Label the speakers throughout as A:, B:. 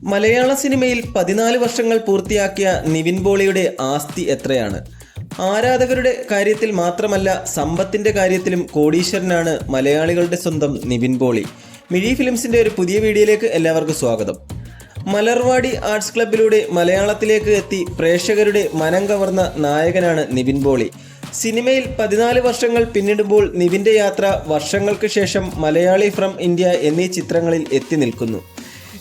A: മലയാള സിനിമയിൽ 14 വർഷങ്ങൾ പൂർത്തിയാക്കിയ നിവിൻ പോളിയുടെ ആസ്തി എത്രയാണ്? ആരാധകരുടെ കാര്യത്തിൽ മാത്രമല്ല, സമ്പത്തിൻ്റെ കാര്യത്തിലും കോടീശ്വരനാണ് മലയാളികളുടെ സ്വന്തം നിവിൻ പോളി. മിഴി ഫിലിംസിൻ്റെ ഒരു പുതിയ വീഡിയോയിലേക്ക് എല്ലാവർക്കും സ്വാഗതം. മലർവാടി ആർട്സ് ക്ലബിലൂടെ മലയാളത്തിലേക്ക് എത്തി പ്രേക്ഷകരുടെ മനം കവർന്ന നായകനാണ് നിവിൻ പോളി. സിനിമയിൽ 14 വർഷങ്ങൾ പിന്നിടുമ്പോൾ നിവിൻ്റെ യാത്ര വർഷങ്ങൾക്ക് ശേഷം മലയാളി ഫ്രം ഇന്ത്യ എന്നീ ചിത്രങ്ങളിൽ എത്തി നിൽക്കുന്നു.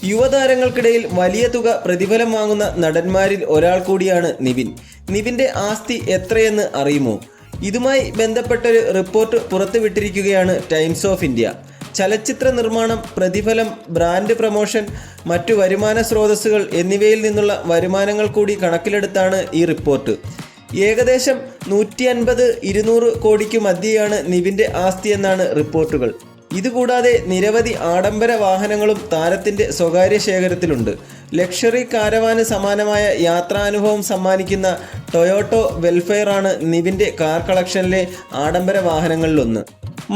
A: യുവതാരങ്ങൾക്കിടയിൽ വലിയ തുക പ്രതിഫലം വാങ്ങുന്ന നടന്മാരിൽ ഒരാൾ കൂടിയാണ് നിവിൻ. നിവിൻ്റെ ആസ്തി എത്രയെന്ന് അറിയുമോ? ഇതുമായി ബന്ധപ്പെട്ടൊരു റിപ്പോർട്ട് പുറത്തുവിട്ടിരിക്കുകയാണ് ടൈംസ് ഓഫ് ഇന്ത്യ. ചലച്ചിത്ര നിർമ്മാണം, പ്രതിഫലം, ബ്രാൻഡ് പ്രമോഷൻ, മറ്റു വരുമാന സ്രോതസ്സുകൾ എന്നിവയിൽ നിന്നുള്ള വരുമാനങ്ങൾ കൂടി കണക്കിലെടുത്താണ് ഈ റിപ്പോർട്ട്. ഏകദേശം 150-200 കോടിക്ക് മധ്യയാണ് നിവിൻ്റെ ആസ്തി എന്നാണ് റിപ്പോർട്ടുകൾ. ഇതുകൂടാതെ നിരവധി ആഡംബര വാഹനങ്ങളും താരത്തിൻ്റെ സ്വകാര്യ ശേഖരത്തിലുണ്ട്. ലക്ഷറി കാരവാന് സമാനമായ യാത്രാനുഭവം സമ്മാനിക്കുന്ന ടൊയോട്ടോ വെൽഫെയറാണ് നിവിൻ്റെ കാർ കളക്ഷനിലെ ആഡംബര വാഹനങ്ങളിലൊന്ന്.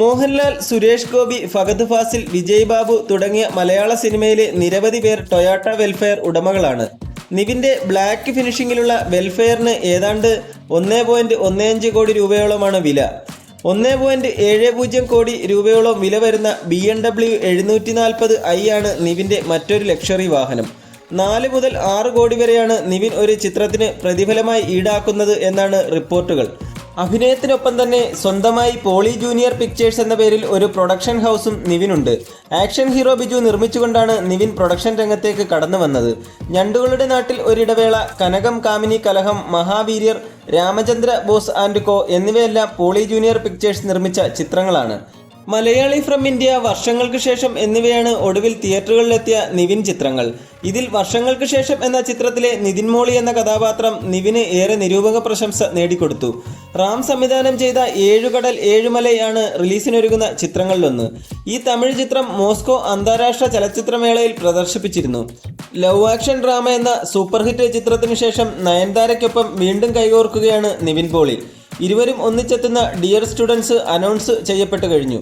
A: മോഹൻലാൽ, സുരേഷ് ഗോപി, ഫഹദ് ഫാസിൽ, വിജയ് ബാബു തുടങ്ങിയ മലയാള സിനിമയിലെ നിരവധി പേർ ടൊയോട്ട വെൽഫെയർ ഉടമകളാണ്. നിവിൻ്റെ ബ്ലാക്ക് ഫിനിഷിങ്ങിലുള്ള വെൽഫെയറിന് ഏതാണ്ട് 1.15 കോടി രൂപയോളമാണ് വില. 1.70 കോടി രൂപയോളം വില വരുന്ന BMW 740i ആണ് നിവിൻ്റെ മറ്റൊരു ലക്ഷറി വാഹനം. 4 മുതൽ 6 കോടി വരെയാണ് നിവിൻ ഒരു ചിത്രത്തിന് പ്രതിഫലമായി ഈടാക്കുന്നത് എന്നാണ് റിപ്പോർട്ടുകൾ. അഭിനയത്തിനൊപ്പം തന്നെ സ്വന്തമായി പോളി ജൂനിയർ പിക്ചേഴ്സ് എന്ന പേരിൽ ഒരു പ്രൊഡക്ഷൻ ഹൗസും നിവിനുണ്ട്. ആക്ഷൻ ഹീറോ ബിജു നിർമ്മിച്ചുകൊണ്ടാണ് നിവിൻ പ്രൊഡക്ഷൻ രംഗത്തേക്ക് കടന്നു വന്നത്. ഞണ്ടുകളുടെ നാട്ടിൽ ഒരിടവേള, കനകം കാമിനി കലഹം, മഹാവീര്യർ, രാമചന്ദ്ര ബോസ് ആൻഡ് കോ എന്നിവയെല്ലാം പോളി ജൂനിയർ പിക്ചേഴ്സ് നിർമ്മിച്ച ചിത്രങ്ങളാണ്. മലയാളി ഫ്രം ഇന്ത്യ, വർഷങ്ങൾക്ക് ശേഷം എന്നിവയാണ് ഒടുവിൽ തിയേറ്ററുകളിലെത്തിയ നിവിൻ ചിത്രങ്ങൾ. ഇതിൽ വർഷങ്ങൾക്ക് ശേഷം എന്ന ചിത്രത്തിലെ നിതിൻ മോളി എന്ന കഥാപാത്രം നിവിന് ഏറെ നിരൂപക പ്രശംസ നേടിക്കൊടുത്തു. റാം സംവിധാനം ചെയ്ത 7 കടൽ 7 മലയാണ് റിലീസിനൊരുങ്ങുന്ന ചിത്രങ്ങളിലൊന്ന്. ഈ തമിഴ് ചിത്രം മോസ്കോ അന്താരാഷ്ട്ര ചലച്ചിത്രമേളയിൽ പ്രദർശിപ്പിച്ചിരുന്നു. ലവ് ആക്ഷൻ ഡ്രാമ എന്ന സൂപ്പർ ഹിറ്റ് ചിത്രത്തിനു ശേഷം നയൻതാരയ്ക്കൊപ്പം വീണ്ടും കൈകോർക്കുകയാണ് നിവിൻ പോളി. ഇരുവരും ഒന്നിച്ചെത്തുന്ന ഡിയർ സ്റ്റുഡൻസ് അനൗൺസ് ചെയ്യപ്പെട്ടു കഴിഞ്ഞു.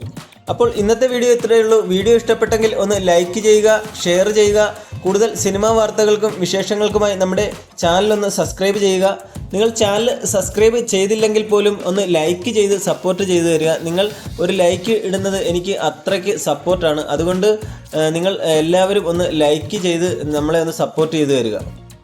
A: അപ്പോൾ ഇന്നത്തെ വീഡിയോ ഇത്രയേ ഉള്ളൂ. വീഡിയോ ഇഷ്ടപ്പെട്ടെങ്കിൽ ഒന്ന് ലൈക്ക് ചെയ്യുക, ഷെയർ ചെയ്യുക. കൂടുതൽ സിനിമാ വാർത്തകൾക്കും വിശേഷങ്ങൾക്കുമായി നമ്മുടെ ചാനലൊന്ന് സബ്സ്ക്രൈബ് ചെയ്യുക. നിങ്ങൾ ചാനൽ സബ്സ്ക്രൈബ് ചെയ്തില്ലെങ്കിൽ പോലും ഒന്ന് ലൈക്ക് ചെയ്ത് സപ്പോർട്ട് ചെയ്തു തരിക. നിങ്ങൾ ഒരു ലൈക്ക് ഇടുന്നത് എനിക്ക് അത്രയ്ക്ക് സപ്പോർട്ടാണ്. അതുകൊണ്ട് നിങ്ങൾ എല്ലാവരും ഒന്ന് ലൈക്ക് ചെയ്ത് നമ്മളെ ഒന്ന് സപ്പോർട്ട് ചെയ്തു തരിക.